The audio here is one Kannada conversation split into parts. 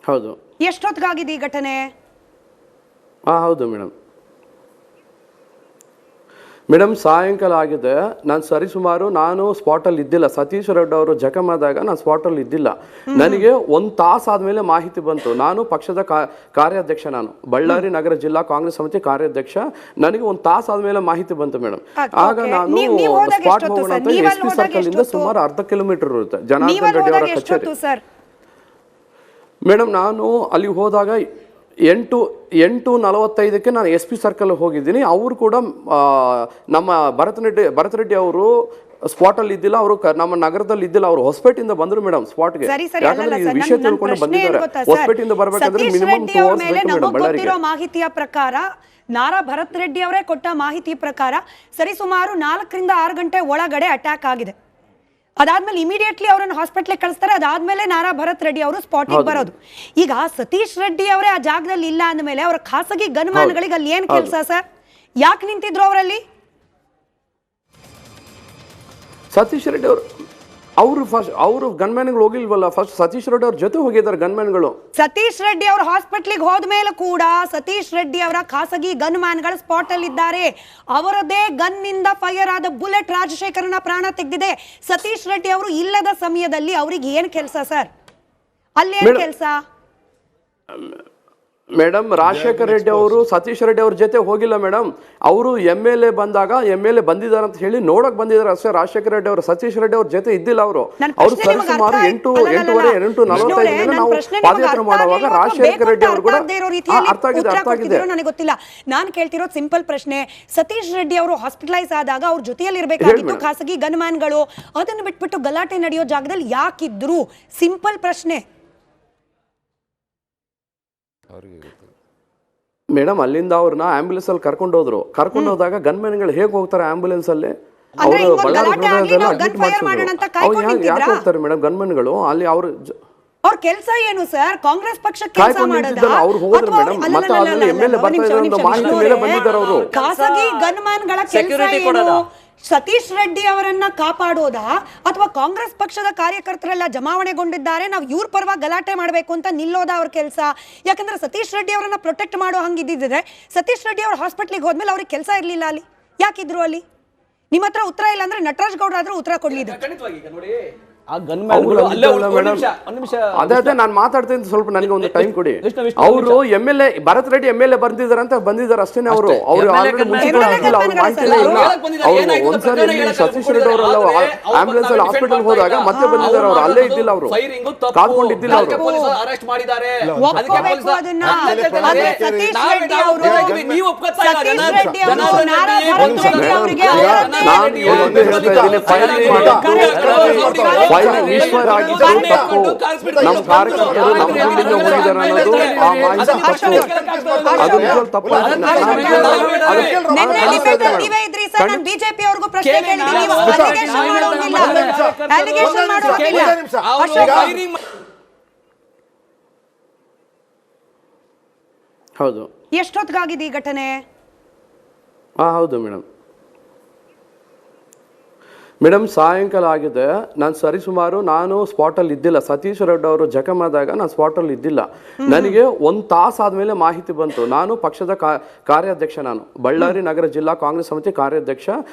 ಹೌದು. ಎಷ್ಟೊತ್ತಿಗಾಗಿದೆ ಈ ಘಟನೆ? ಹೌದು ಮೇಡಮ್ ಸಾಯಂಕಾಲ ಆಗಿದೆ. ನಾನು ಸರಿಸುಮಾರು ನಾನು ಸ್ಪಾಟಲ್ಲಿ ಇದ್ದಿಲ್ಲ. ಸತೀಶ್ ರೆಡ್ಡಿ ಅವರು ಜಖಮಾದಾಗ ನಾನು ಸ್ಪಾಟಲ್ಲಿ ಇದ್ದಿಲ್ಲ. ನನಗೆ ಒಂದು ತಾಸು ಆದಮೇಲೆ ಮಾಹಿತಿ ಬಂತು. ನಾನು ಪಕ್ಷದ ಕಾರ್ಯಾಧ್ಯಕ್ಷ, ನಾನು ಬಳ್ಳಾರಿ ನಗರ ಜಿಲ್ಲಾ ಕಾಂಗ್ರೆಸ್ ಸಮಿತಿ ಕಾರ್ಯಾಧ್ಯಕ್ಷ. ನನಗೆ ಒಂದು ತಾಸು ಆದಮೇಲೆ ಮಾಹಿತಿ ಬಂತು ಮೇಡಮ್. ಆಗ ನಾನು ಸ್ಪಾಟ್ ಹೋಗೋಣ ಅಂತ SP ಸರ್ಕಲ್ ಇಂದ ಸುಮಾರು ಅರ್ಧ ಕಿಲೋಮೀಟರ್ ಇರುತ್ತೆ ಜನಾರ್ದನ್ ರೆಡ್ಡಿ ಅವರ ಕಚೇರಿ. ಮೇಡಮ್ ನಾನು ಅಲ್ಲಿ ಹೋದಾಗ 8:45ಕ್ಕೆ ನಾನು SP ಸರ್ಕಲ್ ಹೋಗಿದ್ದೀನಿ. ಅವರು ಕೂಡ ನಮ್ಮ ಭರತ್ ರೆಡ್ಡಿ ಅವರು ಸ್ಪಾಟಲ್ಲಿ ಇದ್ದಿಲ್ಲ. ಅವರು ನಮ್ಮ ನಗರದಲ್ಲಿ ಇದ್ದಿಲ್ಲ. ಅವರು ಹೊಸಪೇಟೆಯಿಂದ ಬಂದ್ರು ಮೇಡಮ್ ಸ್ಪಾಟ್ಗೆ. ಯಾಕಂದ್ರೆ ಈ ವಿಷಯ ತಿಳ್ಕೊಂಡು ಬಂದಿದ್ದಾರೆ. ಹೊಸಪೇಟೆಯಿಂದ ಬರಬೇಕಾದ್ರೆ ಮಿನಿಮಮ್ 2 ಅವರ್ಸ್ ಬೇಕು ಮೇಡಮ್ ಬಳ್ಳಾರಿಗೆ. ಮಾಹಿತಿಯ ಪ್ರಕಾರ ನಾರಾ ಭರತ್ ರೆಡ್ಡಿ ಅವರೇ ಕೊಟ್ಟ ಮಾಹಿತಿ ಪ್ರಕಾರ ಸರಿಸುಮಾರು 4 ರಿಂದ 6 ಗಂಟೆ ಒಳಗಡೆ ಅಟ್ಯಾಕ್ ಆಗಿದೆ. ಅದಾದ್ಮೇಲೆ ಇಮಿಡಿಯೇಟ್ಲಿ ಅವರನ್ನು ಹಾಸ್ಪಿಟಲ್ ಕಳಿಸ್ತಾರೆ. ಅದಾದ್ಮೇಲೆ ನಾರಾ ಭರತ್ ರೆಡ್ಡಿ ಅವರು ಸ್ಪಾಟಿಗೆ ಬರೋದು. ಈಗ ಸತೀಶ್ ರೆಡ್ಡಿ ಅವರೇ ಆ ಜಾಗದಲ್ಲಿ ಇಲ್ಲ ಅಂದಮೇಲೆ ಅವರ ಖಾಸಗಿ ಗನ್ಮ್ಯಾನ್ಗಳಿಗೆ ಅಲ್ಲಿ ಏನ್ ಕೆಲಸ ಸರ್? ಯಾಕೆ ನಿಂತಿದ್ರು ಅವರಲ್ಲಿ? ಸತೀಶ್ ರೆಡ್ಡಿ ಅವರು ಗನ್ಮ್ಯಾನ್ಗಳು ಹೋಗಿಲ್ವಲ್ಲ. ಫಸ್ಟ್ ಸತೀಶ್ ರೆಡ್ಡಿ ಅವ್ರ ಜೊತೆ ಹೋಗಿದ್ದಾರೆ ಗನ್ಮ್ಯಾನ್ಗಳು. ಸತೀಶ್ ರೆಡ್ಡಿ ಅವರು ಹಾಸ್ಪಿಟ್ಲಿಗೆ ಹೋದ್ಮೇಲೆ ಕೂಡ ಸತೀಶ್ ರೆಡ್ಡಿ ಅವರ ಖಾಸಗಿ ಗನ್ಮ್ಯಾನ್ಗಳು ಸ್ಪಾಟ್ ಅಲ್ಲಿ ಇದ್ದಾರೆ. ಅವರದೇ ಗನ್ ನಿಂದ ಫೈರ್ ಆದ ಬುಲೆಟ್ ರಾಜಶೇಖರನ ಪ್ರಾಣ ತೆಗೆದಿದೆ. ಸತೀಶ್ ರೆಡ್ಡಿ ಅವರು ಇಲ್ಲದ ಸಮಯದಲ್ಲಿ ಅವ್ರಿಗೆ ಏನ್ ಕೆಲಸ ಸರ್? ಅಲ್ಲಿ ಏನ್ ಕೆಲಸ? ಮೇಡಮ್ ರಾಜಶೇಖರ್ ರೆಡ್ಡಿ ಅವರು ಸತೀಶ್ ರೆಡ್ಡಿ ಅವ್ರ ಜೊತೆ ಹೋಗಿಲ್ಲ ಮೇಡಮ್. ಅವರು MLA ಬಂದಾಗ MLA ಬಂದಿದ್ದಾರೆ ಅಂತ ಹೇಳಿ ನೋಡಕ್ ಬಂದಿದ್ದಾರೆ ಅಷ್ಟೇ. ರಾಜಶೇಖರ್ ರೆಡ್ಡಿ ಅವರು ಸತೀಶ್ ರೆಡ್ಡಿ ಅವ್ರ ಜೊತೆ ಇದ್ದಿಲ್ಲ. ಅವರು ಸರಿಸುಮಾರು 8:45 ನಾವು ಪಾದಯಾತ್ರೆ ಮಾಡುವಾಗ ರಾಜಶೇಖರ್ ರೆಡ್ಡಿ ಅವರು ಕೂಡ ಅರ್ಥ ಆಗಿದೆ ನನಗೆ ಗೊತ್ತಿಲ್ಲ. ನಾನು ಕೇಳ್ತಿರೋದು ಸಿಂಪಲ್ ಪ್ರಶ್ನೆ. ಸತೀಶ್ ರೆಡ್ಡಿ ಅವರು ಹಾಸ್ಪಿಟಲೈಸ್ ಆದಾಗ ಅವ್ರ ಜೊತೆಯಲ್ಲಿ ಇರಬೇಕಾಗಿತ್ತು ಖಾಸಗಿ ಗನ್ಮ್ಯಾನ್ಗಳು. ಅದನ್ನು ಬಿಟ್ಬಿಟ್ಟು ಗಲಾಟೆ ನಡೆಯೋ ಜಾಗದಲ್ಲಿ ಯಾಕಿದ್ರು? ಸಿಂಪಲ್ ಪ್ರಶ್ನೆ ಮೇಡಮ್. ಅಲ್ಲಿಂದ ಅವ್ರನ್ನ ಆಂಬ್ಯುಲೆನ್ಸ್ ಅಲ್ಲಿ ಕರ್ಕೊಂಡು ಹೋದಾಗ ಗನ್ಮ್ಯಾನ್ಗಳು ಹೇಗೆ ಹೋಗ್ತಾರೆ ಆಂಬ್ಯುಲೆನ್ಸ್ ಅಲ್ಲಿ? ಅವರು ಯಾಕೆ ಹೋಗ್ತಾರೆ ಮೇಡಮ್ ಗನ್ಮ್ಯಾನ್ಗಳು ಅಲ್ಲಿ? ಅವ್ರ ಕೆಲಸ ಏನು ಸರ್? ಕಾಂಗ್ರೆಸ್ ಪಕ್ಷಕ್ಕೆ ಕೆಲಸ ಮಾಡೋದು. ಅವ್ರು ಹೋದ್ರು ಮೇಡಮ್. ಮತ್ತೆ ಆಮೇಲೆ MLA ಬರ್ತಾ ಇದ್ದಾರೆ ಅನ್ನೋ ಮಾಹಿತಿ ಮೇಲೆ ಬಂದಿದ್ದಾರೆ ಅವರು. ಖಾಸಗಿ ಗನ್ಮ್ಯಾನ್ಗಳ ಕೆಲಸ ಏನು? ಸತೀಶ್ ರೆಡ್ಡಿ ಅವರನ್ನ ಕಾಪಾಡೋದಾ ಅಥವಾ ಕಾಂಗ್ರೆಸ್ ಪಕ್ಷದ ಕಾರ್ಯಕರ್ತರೆಲ್ಲ ಜಮಾವಣೆಗೊಂಡಿದ್ದಾರೆ ನಾವು ಇವ್ರ ಪರವಾಗಿ ಗಲಾಟೆ ಮಾಡಬೇಕು ಅಂತ ನಿಲ್ಲೋದಾ ಅವ್ರ ಕೆಲಸ? ಯಾಕಂದ್ರೆ ಸತೀಶ್ ರೆಡ್ಡಿ ಅವರನ್ನ ಪ್ರೊಟೆಕ್ಟ್ ಮಾಡೋ ಹಂಗಿದ್ದಿದ್ರೆ ಸತೀಶ್ ರೆಡ್ಡಿ ಅವ್ರ ಹಾಸ್ಪಿಟ್ಲಿಗೆ ಹೋದ್ಮೇಲೆ ಅವ್ರಿಗೆ ಕೆಲಸ ಇರ್ಲಿಲ್ಲ. ಅಲ್ಲಿ ಯಾಕಿದ್ರು? ಅಲ್ಲಿ ನಿಮ್ಮ ಹತ್ರ ಉತ್ತರ ಇಲ್ಲ ಅಂದ್ರೆ ನಟರಾಜ್ ಗೌಡ್ರ ಆದ್ರೂ ಉತ್ತರ ಕೊಡ್ಲಿದ್ರು. ಅದೇ ನಾನು ಮಾತಾಡ್ತೀನಿ, ಸ್ವಲ್ಪ ನನಗೆ ಒಂದು ಟೈಮ್ ಕೊಡಿ. ಅವರು MLA ಭರತ್ ರೆಡ್ಡಿ MLA ಬಂದಿದ್ದಾರೆ ಅಂತ ಬಂದಿದ್ದಾರೆ ಅಷ್ಟೇನೆ. ಅವರು ಆಲ್ರೆಡಿ ಮುಂಚೆ ಹಾಕಿಲ್ಲ, ಅವ್ರ ಮಾಹಿತಿ ಇಲ್ಲ. ಅವರು ಒಂದ್ಸರಿ ಸತೀಶ್ ರೆಡ್ಡಿ ಅವರೆಲ್ಲ ಆಂಬ್ಯುಲೆನ್ಸ್ ಅಲ್ಲಿ ಹಾಸ್ಪಿಟಲ್ ಹೋದಾಗ ಮತ್ತೆ ಬಂದಿದ್ದಾರೆ. ಅವರು ಅಲ್ಲೇ ಇದ್ದಿಲ್ಲ, ಅವರು ಕಾದ್ಕೊಂಡಿದ್ದಿಲ್ಲ. ಅವರು ನಮ್ಮ ಕಾರ್ಯಕರ್ತರು ನಮ್ಮ ಕಡೆಯಿಂದ ಹೋಗಿದ್ದಾರೆ ಅನ್ನೋದು ಆ ಮಾಹಿತಿ ತಪ್ಪು. ಅದು ಬಿಜೆಪಿ ಅವ್ರಿಗೂ ಪ್ರಶ್ನೆ ಹೌದು. ಎಷ್ಟೊತ್ತಿಗಾಗಿದೆ ಈ ಘಟನೆ? ಹೌದು ಮೇಡಮ್ ಸಾಯಂಕಾಲ ಆಗಿದೆ. ನಾನು ಸರಿಸುಮಾರು ನಾನು ಸ್ಪಾಟಲ್ಲಿ ಇದ್ದಿಲ್ಲ. ಸತೀಶ್ ರೆಡ್ಡಿ ಅವರು ಜಖಮಾದಾಗ ನಾನು ಸ್ಪಾಟಲ್ಲಿ ಇದ್ದಿಲ್ಲ. ನನಗೆ ಒಂದು ತಾಸು ಆದಮೇಲೆ ಮಾಹಿತಿ ಬಂತು. ನಾನು ಪಕ್ಷದ ಕಾರ್ಯಾಧ್ಯಕ್ಷ, ನಾನು ಬಳ್ಳಾರಿ ನಗರ ಜಿಲ್ಲಾ ಕಾಂಗ್ರೆಸ್ ಸಮಿತಿ ಕಾರ್ಯಾಧ್ಯಕ್ಷ.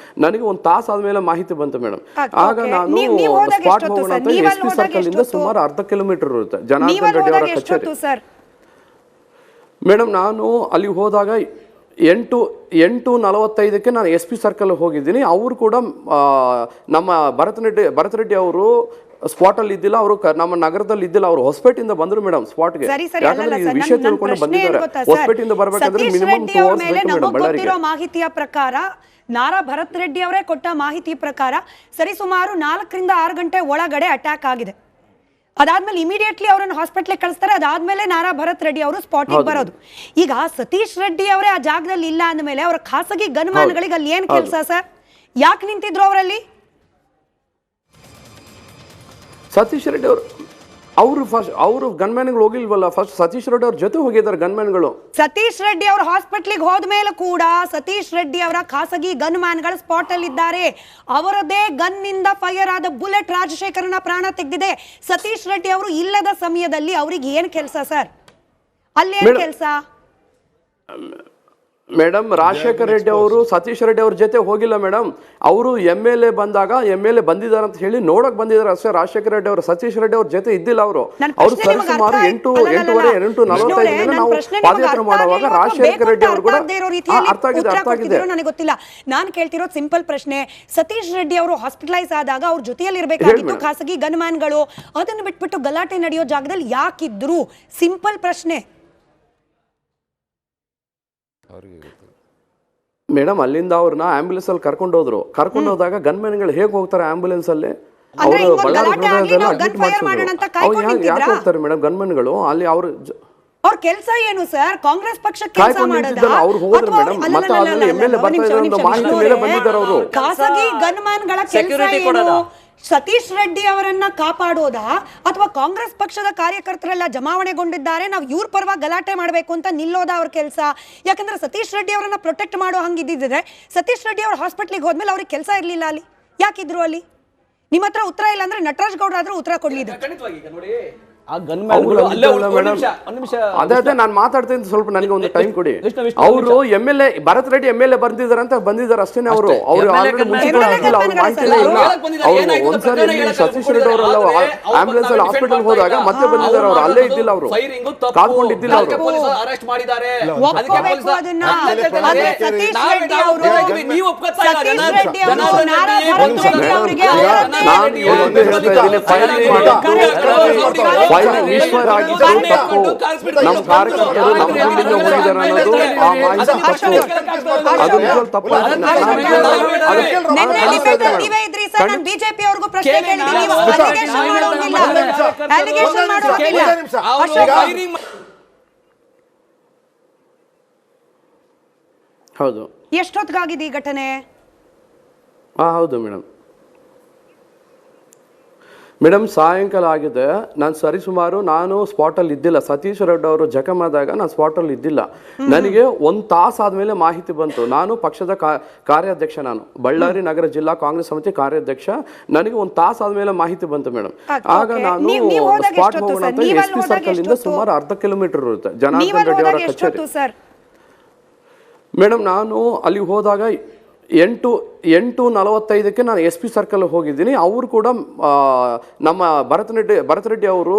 ನನಗೆ ಒಂದು ತಾಸು ಆದಮೇಲೆ ಮಾಹಿತಿ ಬಂತು ಮೇಡಮ್. ಆಗ ನಾನು ಸ್ಪಾಟ್ ಹೋಗೋಣ ಅಂತ SP ಸರ್ಕಲ್ ಇಂದ ಸುಮಾರು ಅರ್ಧ ಕಿಲೋಮೀಟರ್ ಇರುತ್ತೆ ಜನಾರ್ದನ್ ರೆಡ್ಡಿ ಅವರ ಕಚೇರಿ. ಮೇಡಮ್ ನಾನು ಅಲ್ಲಿ ಹೋದಾಗ 8:45ಕ್ಕೆ ನಾನು SP ಸರ್ಕಲ್ ಹೋಗಿದ್ದೀನಿ. ಅವರು ಕೂಡ ನಮ್ಮ ಭರತ್ ರೆಡ್ಡಿ ಅವರು ಸ್ಪಾಟಲ್ಲಿ ಇದ್ದಿಲ್ಲ. ಅವರು ನಮ್ಮ ನಗರದಲ್ಲಿ ಇದ್ದಿಲ್ಲ. ಅವರು ಹೊಸಪೇಟೆಯಿಂದ ಬಂದ್ರು ಮೇಡಮ್ ಸ್ಪಾಟ್ಗೆ. ಯಾಕಂದ್ರೆ ಈ ವಿಷಯ ತಿಳ್ಕೊಂಡು ಬಂದಿದ್ದಾರೆ. ಹೊಸಪೇಟೆಯಿಂದ ಬರಬೇಕಾದ್ರೆ ಮಿನಿಮಮ್ 2 ಅವರ್ಸ್ ಬೇಕು ಮೇಡಮ್ ಬಳ್ಳಾರಿಗೆ. ಮಾಹಿತಿಯ ಪ್ರಕಾರ ನಾರಾ ಭರತ್ ರೆಡ್ಡಿ ಅವರೇ ಕೊಟ್ಟ ಮಾಹಿತಿ ಪ್ರಕಾರ ಸರಿಸುಮಾರು 4 ರಿಂದ 6 ಗಂಟೆ ಒಳಗಡೆ ಅಟ್ಯಾಕ್ ಆಗಿದೆ. ಅದಾದ್ಮೇಲೆ ಇಮಿಡಿಯೇಟ್ಲಿ ಅವರನ್ನು ಹಾಸ್ಪಿಟಲ್ ಕಳಿಸ್ತಾರೆ. ಅದಾದ್ಮೇಲೆ ನಾರಾ ಭರತ್ ರೆಡ್ಡಿ ಅವರು ಸ್ಪಾಟಿಗೆ ಬರೋದು. ಈಗ ಸತೀಶ್ ರೆಡ್ಡಿ ಅವರೇ ಆ ಜಾಗದಲ್ಲಿ ಇಲ್ಲ ಅಂದಮೇಲೆ ಅವರ ಖಾಸಗಿ ಗನ್ಮ್ಯಾನ್ಗಳಿಗೆ ಅಲ್ಲಿ ಏನ್ ಕೆಲಸ ಸರ್? ಯಾಕೆ ನಿಂತಿದ್ರು ಅವರಲ್ಲಿ? ಸತೀಶ್ ರೆಡ್ಡಿ ಅವರು ಗನ್ಮ್ಯಾನ್ಗಳು ಹೋಗಿಲ್ವಲ್ಲ, ಫಸ್ಟ್ ಸತೀಶ್ ರೆಡ್ಡಿ ಅವ್ರ ಜೊತೆ ಹೋಗಿದ್ದಾರೆ ಗನ್ಮ್ಯಾನ್ಗಳು. ಸತೀಶ್ ರೆಡ್ಡಿ ಅವರು ಹಾಸ್ಪಿಟ್ಲಿಗೆ ಹೋದ್ಮೇಲೆ ಕೂಡ ಸತೀಶ್ ರೆಡ್ಡಿ ಅವರ ಖಾಸಗಿ ಗನ್ ಮ್ಯಾನ್ಗಳು ಸ್ಪಾಟ್ ಅಲ್ಲಿ ಇದ್ದಾರೆ. ಅವರದೇ ಗನ್ ನಿಂದ ಫೈರ್ ಆದ ಬುಲೆಟ್ ರಾಜಶೇಖರನ ಪ್ರಾಣ ತೆಗೆದಿದೆ. ಸತೀಶ್ ರೆಡ್ಡಿ ಅವರು ಇಲ್ಲದ ಸಮಯದಲ್ಲಿ ಅವ್ರಿಗೆ ಏನ್ ಕೆಲಸ ಸರ್? ಅಲ್ಲಿ ಏನ್ ಕೆಲಸ? ಮೇಡಮ್, ರಾಜಶೇಖರ್ ರೆಡ್ಡಿ ಅವರು ಸತೀಶ್ ರೆಡ್ಡಿ ಅವ್ರ ಜೊತೆ ಹೋಗಿಲ್ಲ ಮೇಡಮ್. ಅವರು MLA ಬಂದಾಗ MLA ಬಂದಿದ್ದಾರೆ ಅಂತ ಹೇಳಿ ನೋಡಕ್ ಬಂದಿದ್ದಾರೆ ಅಷ್ಟೇ. ರಾಜಶೇಖರ್ ರೆಡ್ಡಿ ಅವರು ಸತೀಶ್ ರೆಡ್ಡಿ ಅವ್ರ ಜೊತೆ ಇದ್ದಿಲ್ಲ. ಅವರು ಸರಿಸುಮಾರು 8:45 ನಾವು ಪಾದಯಾತ್ರೆ ಮಾಡುವಾಗ ರಾಜಶೇಖರ್ ರೆಡ್ಡಿ ಅವರು ಕೂಡ ಅರ್ಥ ಆಗಿದೆ. ನನಗೆ ಗೊತ್ತಿಲ್ಲ. ನಾನು ಕೇಳ್ತಿರೋದು ಸಿಂಪಲ್ ಪ್ರಶ್ನೆ. ಸತೀಶ್ ರೆಡ್ಡಿ ಅವರು ಹಾಸ್ಪಿಟಲೈಸ್ ಆದಾಗ ಅವ್ರ ಜೊತೆಯಲ್ಲಿ ಇರಬೇಕಾಗಿತ್ತು ಖಾಸಗಿ ಗನ್ ಮ್ಯಾನ್ಗಳು. ಅದನ್ನು ಬಿಟ್ಬಿಟ್ಟು ಗಲಾಟೆ ನಡೆಯೋ ಜಾಗದಲ್ಲಿ ಯಾಕಿದ್ರು? ಸಿಂಪಲ್ ಪ್ರಶ್ನೆ ಮೇಡಮ್. ಅಲ್ಲಿಂದ ಅವ್ರನ್ನ ಆಂಬ್ಯುಲೆನ್ಸ್ ಅಲ್ಲಿ ಕರ್ಕೊಂಡು ಹೋದಾಗ ಗನ್ಮ್ಯಾನ್ಗಳು ಹೇಗೆ ಹೋಗ್ತಾರೆ ಆಂಬ್ಯುಲೆನ್ಸ್ ಅಲ್ಲಿ? ಅವರು ಅಡ್ಮಿಟ್ ಮಾಡಿಸಿದ್ರು. ಯಾಕೆ ಹೋಗ್ತಾರೆ ಮೇಡಮ್ ಗನ್ಮ್ಯಾನ್ಗಳು ಅಲ್ಲಿ? ಅವ್ರ ಕೆಲಸ ಏನು ಸರ್? ಕಾಂಗ್ರೆಸ್ ಪಕ್ಷಕ್ಕೆ ಕೆಲಸ ಮಾಡೋದಾ? ಅವ್ರು ಹೋದ್ರು ಮೇಡಮ್. ಮತ್ತೆ ಆದ್ಮೇಲೆ MLA ಬರ್ತಾ ಇದ್ದಾರೆ ಅನ್ನೋ ಮಾಹಿತಿ ಮೇಲೆ ಬಂದಿದ್ದಾರೆ ಅವರು. ಖಾಸಗಿ ಗನ್ ಮ್ಯಾನ್ಗಳ ಕೆಲಸ ಏನು? ಸತೀಶ್ ರೆಡ್ಡಿ ಅವರನ್ನ ಕಾಪಾಡೋದಾ ಅಥವಾ ಕಾಂಗ್ರೆಸ್ ಪಕ್ಷದ ಕಾರ್ಯಕರ್ತರೆಲ್ಲ ಜಮಾವಣೆಗೊಂಡಿದ್ದಾರೆ, ನಾವು ಇವ್ರ ಪರವಾಗಿ ಗಲಾಟೆ ಮಾಡಬೇಕು ಅಂತ ನಿಲ್ಲೋದಾ ಅವ್ರ ಕೆಲಸ? ಯಾಕಂದ್ರೆ ಸತೀಶ್ ರೆಡ್ಡಿ ಅವರನ್ನ ಪ್ರೊಟೆಕ್ಟ್ ಮಾಡೋ ಹಂಗಿದ್ದಿದ್ರೆ ಸತೀಶ್ ರೆಡ್ಡಿ ಅವ್ರ ಹಾಸ್ಪಿಟ್ಲಿಗೆ ಹೋದ್ಮೇಲೆ ಅವ್ರಿಗೆ ಕೆಲಸ ಇರ್ಲಿಲ್ಲ ಅಲ್ಲಿ. ಯಾಕಿದ್ರು ಅಲ್ಲಿ? ನಿಮ್ಮ ಹತ್ರ ಉತ್ತರ ಇಲ್ಲ ಅಂದ್ರೆ ನಟರಾಜ್ ಗೌಡ್ರ ಆದ್ರೂ ಉತ್ತರ ಕೊಡ್ಲಿದ್ದು. ಅದೇ ನಾನು ಮಾತಾಡ್ತೀನಿ, ಸ್ವಲ್ಪ ನನಗೆ ಒಂದು ಟೈಮ್ ಕೊಡಿ. ಅವರು MLA ಭರತ್ ರೆಡ್ಡಿ MLA ಬಂದಿದ್ದಾರೆ ಅಂತ ಬಂದಿದ್ದಾರೆ ಅಷ್ಟೇ. ಅವರು ಆಲ್ರೆಡಿ ಮುಂಚೆ ಅವ್ರ ಮಾಹಿತಿನೇ ಇಲ್ಲ. ಅವರು ಒಂದ್ಸರಿ ಸತೀಶ್ ರೆಡ್ಡಿ ಅವರೆಲ್ಲ ಆಂಬ್ಯುಲೆನ್ಸ್ ಅಲ್ಲಿ ಹಾಸ್ಪಿಟಲ್ ಹೋದಾಗ ಮತ್ತೆ ಬಂದಿದ್ದಾರೆ. ಅವರು ಅಲ್ಲೇ ಇದ್ದಿಲ್ಲ, ಅವರು ಕಾದ್ಕೊಂಡಿದ್ದಿಲ್ಲ. ಅವರು ನಮ್ಮ ಕಾರ್ಯಕರ್ತರು ನಮ್ಮ ಜಿಲ್ಲೆಯಿಂದ ಹೋಗಿದ್ದಾರೆ ಅನ್ನೋದು ಆ ಮಾಹಿತಿ ತಪ್ಪು. ಅದು ಬಿಜೆಪಿ ಅವ್ರಿಗೂ ಪ್ರಶ್ನೆ ಹೌದು. ಎಷ್ಟೊತ್ತಿಗಾಗಿದೆ ಈ ಘಟನೆ? ಹೌದು ಮೇಡಮ್, ಸಾಯಂಕಾಲ ಆಗಿದೆ. ನಾನು ಸ್ಪಾಟಲ್ಲಿ ಇದ್ದಿಲ್ಲ. ಸತೀಶ್ ರೆಡ್ಡಿ ಅವರು ಜಖಮಾದಾಗ ನಾನು ಸ್ಪಾಟಲ್ಲಿ ಇದ್ದಿಲ್ಲ. ನನಗೆ 1 ತಾಸು ಆದಮೇಲೆ ಮಾಹಿತಿ ಬಂತು. ನಾನು ಪಕ್ಷದ ಕಾರ್ಯಾಧ್ಯಕ್ಷ, ನಾನು ಬಳ್ಳಾರಿ ನಗರ ಜಿಲ್ಲಾ ಕಾಂಗ್ರೆಸ್ ಸಮಿತಿ ಕಾರ್ಯಾಧ್ಯಕ್ಷ. ನನಗೆ 1 ತಾಸು ಆದಮೇಲೆ ಮಾಹಿತಿ ಬಂತು ಮೇಡಮ್. ಆಗ ನಾನು ಸ್ಪಾಟ್ ಹೋಗೋಣ ಅಂತ SP ಸರ್ಕಲ್ ಇಂದ ಸುಮಾರು 1/2 ಕಿಲೋಮೀಟರ್ ಇರುತ್ತೆ ಜನಾರ್ದನ್ ರೆಡ್ಡಿ ಅವರ ಕಚೇರಿ. ಮೇಡಮ್, ನಾನು ಅಲ್ಲಿ ಹೋದಾಗ 8:45 ನಾನು SP ಸರ್ಕಲ್ ಹೋಗಿದ್ದೀನಿ. ಅವರು ಕೂಡ ನಮ್ಮ ಭರತ್ ರೆಡ್ಡಿ ಅವರು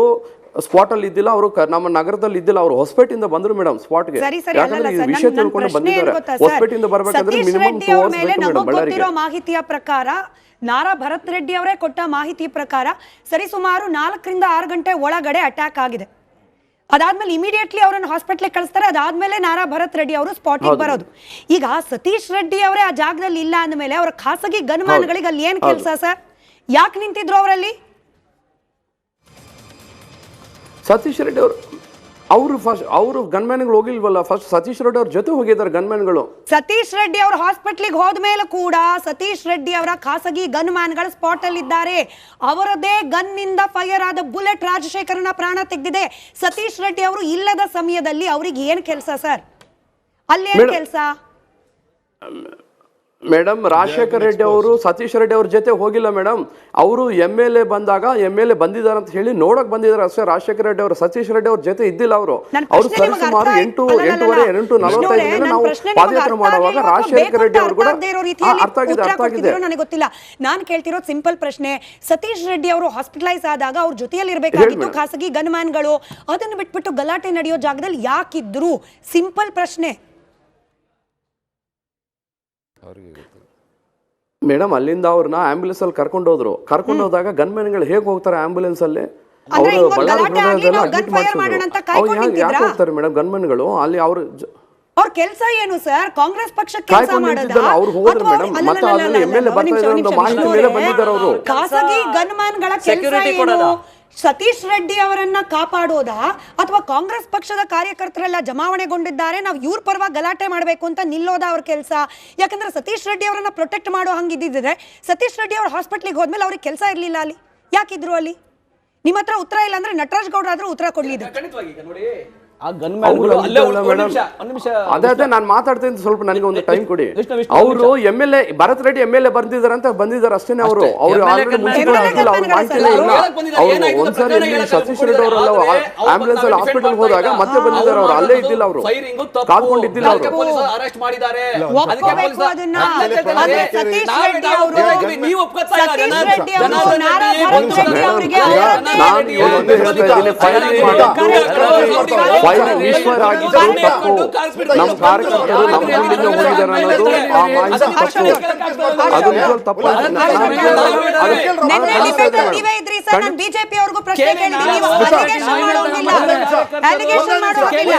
ಸ್ಪಾಟ್ ಅಲ್ಲಿ ಇದ್ದಿಲ್ಲ. ಅವರು ನಮ್ಮ ನಗರದಲ್ಲಿ ಇದ್ದಿಲ್ಲ. ಅವರು ಹೊಸಪೇಟೆಯಿಂದ ಬಂದ್ರು ಮೇಡಮ್ ಸ್ಪಾಟ್ಗೆ. ಯಾಕಂದ್ರೆ ಈ ವಿಷಯ ತಿಳ್ಕೊಂಡು ಬಂದಿದ್ದಾರೆ. ಹೊಸಪೇಟೆಯಿಂದ ಬರಬೇಕಾದ್ರೆ ಮಿನಿಮಮ್ 2 ಅವರ್ಸ್ ಬೇಕು ಮೇಡಮ್ ಬಳ್ಳಾರಿಗೆ. ಮಾಹಿತಿಯ ಪ್ರಕಾರ ನಾರಾ ಭರತ್ ರೆಡ್ಡಿ ಅವರೇ ಕೊಟ್ಟ ಮಾಹಿತಿ ಪ್ರಕಾರ ಸರಿಸುಮಾರು 4 ರಿಂದ 6 ಗಂಟೆ ಒಳಗಡೆ ಅಟ್ಯಾಕ್ ಆಗಿದೆ. ಅದಾದ್ಮೇಲೆ ಇಮಿಡಿಯೇಟ್ಲಿ ಅವರನ್ನು ಹಾಸ್ಪಿಟ್ಲಿಗೆ ಕಳಿಸ್ತಾರೆ. ಅದಾದ್ಮೇಲೆ ನಾರಾ ಭರತ್ ರೆಡ್ಡಿ ಅವರು ಸ್ಪಾಟಿಗೆ ಬರೋದು. ಈಗ ಸತೀಶ್ ರೆಡ್ಡಿ ಅವರೇ ಆ ಜಾಗದಲ್ಲಿ ಇಲ್ಲ ಅಂದಮೇಲೆ ಅವರ ಖಾಸಗಿ ಗನ್ಮ್ಯಾನ್ಗಳಿಗೆ ಅಲ್ಲಿ ಏನ್ ಕೆಲಸ ಸರ್? ಯಾಕೆ ನಿಂತಿದ್ರು ಅವರಲ್ಲಿ? ಸತೀಶ್ ರೆಡ್ಡಿ ಅವರು ಗನ್ಮ್ಯಾನ್ಗಳು ಹೋಗಿಲ್ವಲ್ಲ, ಫಸ್ಟ್ ಸತೀಶ್ ರೆಡ್ಡಿ ಅವ್ರ ಜೊತೆ ಹೋಗಿದ್ದಾರೆ ಗನ್ಮ್ಯಾನ್ಗಳು. ಸತೀಶ್ ರೆಡ್ಡಿ ಅವರು ಹಾಸ್ಪಿಟ್ಲಿಗೆ ಹೋದ್ಮೇಲೆ ಕೂಡ ಸತೀಶ್ ರೆಡ್ಡಿ ಅವರ ಖಾಸಗಿ ಗನ್ ಮ್ಯಾನ್ಗಳು ಸ್ಪಾಟ್ ಅಲ್ಲಿ ಇದ್ದಾರೆ. ಅವರದೇ ಗನ್ ನಿಂದ ಫೈರ್ ಆದ ಬುಲೆಟ್ ರಾಜಶೇಖರನ ಪ್ರಾಣ ತೆಗೆದಿದೆ. ಸತೀಶ್ ರೆಡ್ಡಿ ಅವರು ಇಲ್ಲದ ಸಮಯದಲ್ಲಿ ಅವ್ರಿಗೆ ಏನ್ ಕೆಲಸ ಸರ್? ಅಲ್ಲಿ ಏನ್ ಕೆಲಸ? ಮೇಡಮ್, ರಾಜಶೇಖರ್ ರೆಡ್ಡಿ ಅವರು ಸತೀಶ್ ರೆಡ್ಡಿ ಅವ್ರ ಜೊತೆ ಹೋಗಿಲ್ಲ ಮೇಡಮ್. ಅವರು MLA ಬಂದಾಗ MLA ಬಂದಿದ್ದಾರೆ ಅಂತ ಹೇಳಿ ನೋಡಕ್ ಬಂದಿದ್ದಾರೆ ಅಷ್ಟೇ. ರಾಜಶೇಖರ್ ರೆಡ್ಡಿ ಅವರು ಸತೀಶ್ ರೆಡ್ಡಿ ಅವ್ರ ಜೊತೆ ಇದ್ದಿಲ್ಲ. ಅವರು ಸರಿಸುಮಾರು 8:45 ನಾವು ಪಾದಯಾತ್ರೆ ಮಾಡುವಾಗ ರಾಜಶೇಖರ್ ರೆಡ್ಡಿ ಅವರು ಕೂಡ ಅರ್ಥ ಆಗಿದೆ. ನನಗೆ ಗೊತ್ತಿಲ್ಲ. ನಾನು ಕೇಳ್ತಿರೋದು ಸಿಂಪಲ್ ಪ್ರಶ್ನೆ. ಸತೀಶ್ ರೆಡ್ಡಿ ಅವರು ಹಾಸ್ಪಿಟಲೈಸ್ ಆದಾಗ ಅವ್ರ ಜೊತೆಯಲ್ಲಿ ಇರಬೇಕಾಗಿತ್ತು ಖಾಸಗಿ ಗನ್ ಮ್ಯಾನ್ಗಳು. ಅದನ್ನು ಬಿಟ್ಬಿಟ್ಟು ಗಲಾಟೆ ನಡೆಯೋ ಜಾಗದಲ್ಲಿ ಯಾಕಿದ್ರು? ಸಿಂಪಲ್ ಪ್ರಶ್ನೆ ಮೇಡಮ್. ಅಲ್ಲಿಂದ ಅವ್ರನ್ನ ಆಂಬ್ಯುಲೆನ್ಸ್ ಅಲ್ಲಿ ಕರ್ಕೊಂಡು ಹೋದಾಗ ಗನ್ಮ್ಯಾನ್ಗಳು ಹೇಗೆ ಹೋಗ್ತಾರೆ ಆಂಬ್ಯುಲೆನ್ಸ್ ಅಲ್ಲಿ? ಅವರು ಬಳ್ಳಾರಿ ಅಡ್ಮಿಟ್ ಮಾಡಿಸಿದ್ರು. ಯಾಕೆ ಹೋಗ್ತಾರೆ ಮೇಡಮ್ ಗನ್ಮ್ಯಾನ್ಗಳು ಅಲ್ಲಿ? ಅವ್ರ ಕೆಲಸ ಏನು ಸರ್? ಕಾಂಗ್ರೆಸ್ ಪಕ್ಷಕ್ಕೆ ಕೆಲಸ ಮಾಡೋದಾ? ಅವ್ರು ಹೋದ್ರು ಮೇಡಮ್. ಮತ್ತೆ ಆದ್ಮೇಲೆ MLA ಬರ್ತಾ ಇದ್ದಾರೆ ಅನ್ನೋ ಮಾಹಿತಿ ಮೇಲೆ ಬಂದಿದ್ದಾರೆ ಅವರು. ಖಾಸಗಿ ಗನ್ ಮ್ಯಾನ್ಗಳ ಕೆಲಸ ಏನು? ಸತೀಶ್ ರೆಡ್ಡಿ ಅವರನ್ನ ಕಾಪಾಡೋದಾ ಅಥವಾ ಕಾಂಗ್ರೆಸ್ ಪಕ್ಷದ ಕಾರ್ಯಕರ್ತರೆಲ್ಲ ಜಮಾವಣೆಗೊಂಡಿದ್ದಾರೆ, ನಾವು ಇವ್ರ ಪರವಾಗಿ ಗಲಾಟೆ ಮಾಡಬೇಕು ಅಂತ ನಿಲ್ಲೋದಾ ಅವ್ರ ಕೆಲಸ? ಯಾಕಂದ್ರೆ ಸತೀಶ್ ರೆಡ್ಡಿ ಅವರನ್ನ ಪ್ರೊಟೆಕ್ಟ್ ಮಾಡೋ ಹಂಗಿದ್ದಿದ್ರೆ ಸತೀಶ್ ರೆಡ್ಡಿ ಅವ್ರ ಹಾಸ್ಪಿಟ್ಲಿಗೆ ಹೋದ್ಮೇಲೆ ಅವ್ರಿಗೆ ಕೆಲಸ ಇರ್ಲಿಲ್ಲ ಅಲ್ಲಿ. ಯಾಕಿದ್ರು ಅಲ್ಲಿ? ನಿಮ್ಮ ಹತ್ರ ಉತ್ತರ ಇಲ್ಲ ಅಂದ್ರೆ ನಟರಾಜ್ ಗೌಡ್ರ ಆದ್ರೂ ಉತ್ತರ ಕೊಡ್ಲಿ ಇದಕ್ಕೆ. ಖಂಡಿತವಾಗಿ ಈಗ ನೋಡಿ ಆ ಅವ್ರು ಗನ್ಮ್ಯಾನ್ಗಳು ಅಲ್ಲೇ ಅಲ್ಲ ಒಂದ್ ಮೇಡಮ್. ನಿಮಿಷ ಅದೇ ನಾನು ಮಾತಾಡ್ತೀನಿ, ಸ್ವಲ್ಪ ನನಗೆ ಒಂದು ಟೈಮ್ ಕೊಡಿ. ವಿಷ್ಣು, ಅವರು MLA ಭರತ್ ರೆಡ್ಡಿ MLA ಬಂದಿದ್ದಾರೆ ಅಷ್ಟೇನೆ. ಅವರು ಆಲ್ರೆಡಿ ಮುಂಚೆ MLA ಇದ್ದಿಲ್ಲ, ಅವ್ರ ಮಾಹಿತಿನೇ ಇಲ್ಲ. ಅವರು ಒಂದ್ಸರಿ ಇಲ್ಲಿ ಸತೀಶ್ ರೆಡ್ಡಿ ಅವರೆಲ್ಲ ಆಂಬುಲೆನ್ಸ್ ಅಲ್ಲಿ ಹಾಸ್ಪಿಟಲ್ ಹೋದಾಗ ಮತ್ತೆ ಬಂದಿದ್ದಾರೆ. ಅವರು ಅಲ್ಲೇ ಇದ್ದಿಲ್ಲ, ಅವರು ಕಾದ್ಕೊಂಡಿದ್ದಿಲ್ಲ. ಅವರು ಪೊಲೀಸರು ಅರೆಸ್ಟ್ ಮಾಡಿದ್ದಾರೆ. ಒಪ್ಕೋಬೇಕು ಅದನ್ನ. ಆದ್ರೆ ಸತೀಶ್ ರೆಡ್ಡಿ ಅವರು ನೀವು ಒಪ್ಕೋತಾ ಇಲ್ಲ. ಸತೀಶ್ ರೆಡ್ಡಿ ಅವರು ನಾರಾ ಭರತ್ ರೆಡ್ಡಿ ಅವರಿಗೆ ನಾನು ಇವತ್ತು ಹೇಳ್ತಾ ಇದ್ದೀನಿ, ಫೈಲ್ ವಿಶ್ವರ್ ಆಗಿದ್ದು ತಪ್ಪು. ನಮ್ಮ ಕಾರ್ಯಕರ್ತರು ನಮ್ಮ ಗುಂಡಿಂದ ಹೋಗಿದ್ದಾರೆ ಅನ್ನೋದು ಆ ಮಾಹಿತಿ ತಪ್ಪು. ಅದು ನಿಜವಾಗ್ಲೂ ತಪ್ಪು. ನೆನ್ನೆ ಡಿಬೇಟ್ ನೀವೇ ಇದ್ರಿ ಸರ್. ನಾನು ಬಿಜೆಪಿ ಅವ್ರಿಗೂ ಪ್ರಶ್ನೆ ಕೇಳಿದ್ದೀನಿ. ನೀವು ಅಲಿಗೇಷನ್ ಮಾಡೋಂಗಿಲ್ಲ.